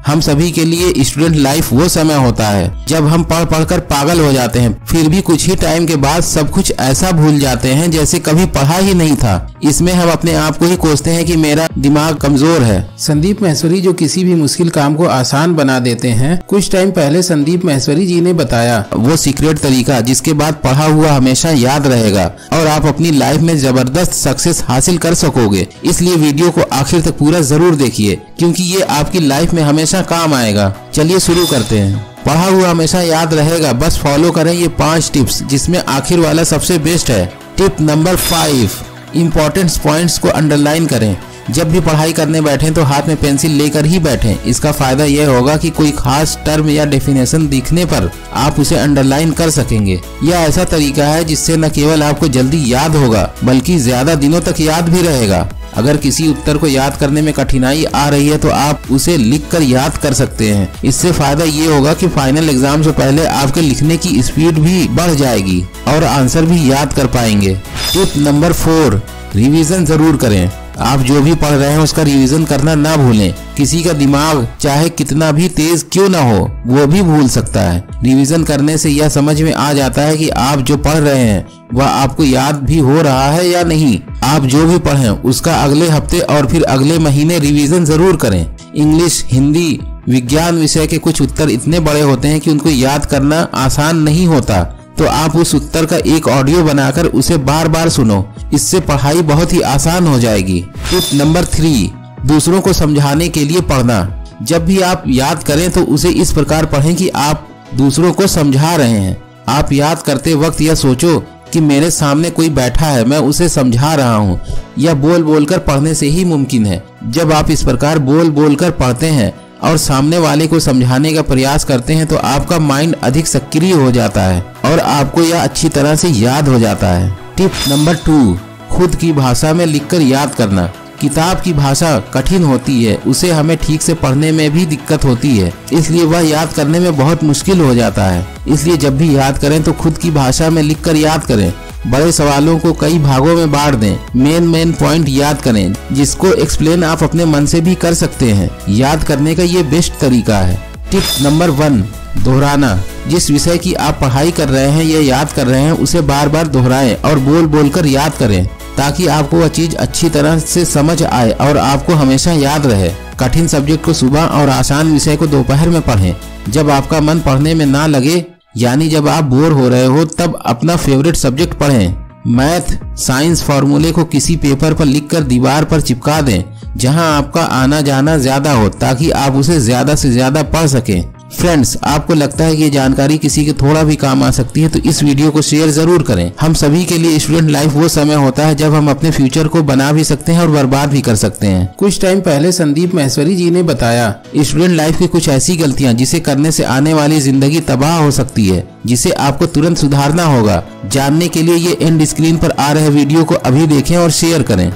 हम सभी के लिए स्टूडेंट लाइफ वो समय होता है जब हम पढ़ पढ़कर पागल हो जाते हैं, फिर भी कुछ ही टाइम के बाद सब कुछ ऐसा भूल जाते हैं जैसे कभी पढ़ा ही नहीं था। इसमें हम अपने आप को ही कोसते हैं कि मेरा दिमाग कमजोर है। संदीप माहेश्वरी जो किसी भी मुश्किल काम को आसान बना देते हैं। कुछ टाइम पहले संदीप माहेश्वरी जी ने बताया वो सीक्रेट तरीका जिसके बाद पढ़ा हुआ हमेशा याद रहेगा और आप अपनी लाइफ में जबरदस्त सक्सेस हासिल कर सकोगे। इसलिए वीडियो को आखिर तक पूरा जरूर देखिए क्योंकि ये आपकी लाइफ में हमेशा काम आएगा। चलिए शुरू करते हैं। पढ़ा हुआ हमेशा याद रहेगा, बस फॉलो करें ये 5 टिप्स जिसमें आखिर वाला सबसे बेस्ट है। टिप नंबर 5, इम्पोर्टेंट पॉइंट्स को अंडरलाइन करें। जब भी पढ़ाई करने बैठें तो हाथ में पेंसिल लेकर ही बैठें। इसका फायदा यह होगा कि कोई खास टर्म या डेफिनेशन दिखने पर आप उसे अंडरलाइन कर सकेंगे। यह ऐसा तरीका है जिससे न केवल आपको जल्दी याद होगा बल्कि ज्यादा दिनों तक याद भी रहेगा। अगर किसी उत्तर को याद करने में कठिनाई आ रही है तो आप उसे लिखकर याद कर सकते हैं। इससे फायदा ये होगा कि फाइनल एग्जाम से पहले आपके लिखने की स्पीड भी बढ़ जाएगी और आंसर भी याद कर पाएंगे। टिप नंबर 4, रिवीजन जरूर करें। आप जो भी पढ़ रहे हैं उसका रिवीजन करना ना भूलें। किसी का दिमाग चाहे कितना भी तेज क्यों ना हो वो भी भूल सकता है। रिवीजन करने से यह समझ में आ जाता है कि आप जो पढ़ रहे हैं वह आपको याद भी हो रहा है या नहीं। आप जो भी पढ़ें उसका अगले हफ्ते और फिर अगले महीने रिवीजन जरूर करें। इंग्लिश, हिंदी, विज्ञान विषय के कुछ उत्तर इतने बड़े होते हैं कि उनको याद करना आसान नहीं होता, तो आप उस उत्तर का एक ऑडियो बनाकर उसे बार बार सुनो। इससे पढ़ाई बहुत ही आसान हो जाएगी। टिप नंबर 3, दूसरों को समझाने के लिए पढ़ना। जब भी आप याद करें तो उसे इस प्रकार पढ़ें कि आप दूसरों को समझा रहे हैं। आप याद करते वक्त यह सोचो कि मेरे सामने कोई बैठा है, मैं उसे समझा रहा हूँ। यह बोल बोल कर पढ़ने से ही मुमकिन है। जब आप इस प्रकार बोल बोल कर पढ़ते हैं और सामने वाले को समझाने का प्रयास करते हैं तो आपका माइंड अधिक सक्रिय हो जाता है और आपको यह अच्छी तरह से याद हो जाता है। टिप नंबर 2, खुद की भाषा में लिखकर याद करना। किताब की भाषा कठिन होती है, उसे हमें ठीक से पढ़ने में भी दिक्कत होती है, इसलिए वह याद करने में बहुत मुश्किल हो जाता है। इसलिए जब भी याद करें तो खुद की भाषा में लिखकर याद करें। बड़े सवालों को कई भागों में बांट दें। मेन पॉइंट याद करें जिसको एक्सप्लेन आप अपने मन से भी कर सकते हैं। याद करने का ये बेस्ट तरीका है। टिप नंबर 1, दोहराना। जिस विषय की आप पढ़ाई कर रहे हैं या याद कर रहे हैं उसे बार बार दोहराएं और बोल बोल कर याद करें ताकि आपको वह चीज अच्छी तरह से समझ आए और आपको हमेशा याद रहे। कठिन सब्जेक्ट को सुबह और आसान विषय को दोपहर में पढ़ें। जब आपका मन पढ़ने में ना लगे यानी जब आप बोर हो रहे हो तब अपना फेवरेट सब्जेक्ट पढ़ें। मैथ, साइंस फॉर्मूले को किसी पेपर पर लिखकर दीवार पर चिपका दें जहां आपका आना जाना ज्यादा हो ताकि आप उसे ज्यादा से ज्यादा पढ़ सकें। फ्रेंड्स, आपको लगता है कि ये जानकारी किसी के थोड़ा भी काम आ सकती है तो इस वीडियो को शेयर जरूर करें। हम सभी के लिए स्टूडेंट लाइफ वो समय होता है जब हम अपने फ्यूचर को बना भी सकते हैं और बर्बाद भी कर सकते हैं। कुछ टाइम पहले संदीप माहेश्वरी जी ने बताया स्टूडेंट लाइफ की कुछ ऐसी गलतियां जिसे करने से आने वाली जिंदगी तबाह हो सकती है, जिसे आपको तुरंत सुधारना होगा। जानने के लिए ये एंड स्क्रीन पर आ रहे वीडियो को अभी देखें और शेयर करें।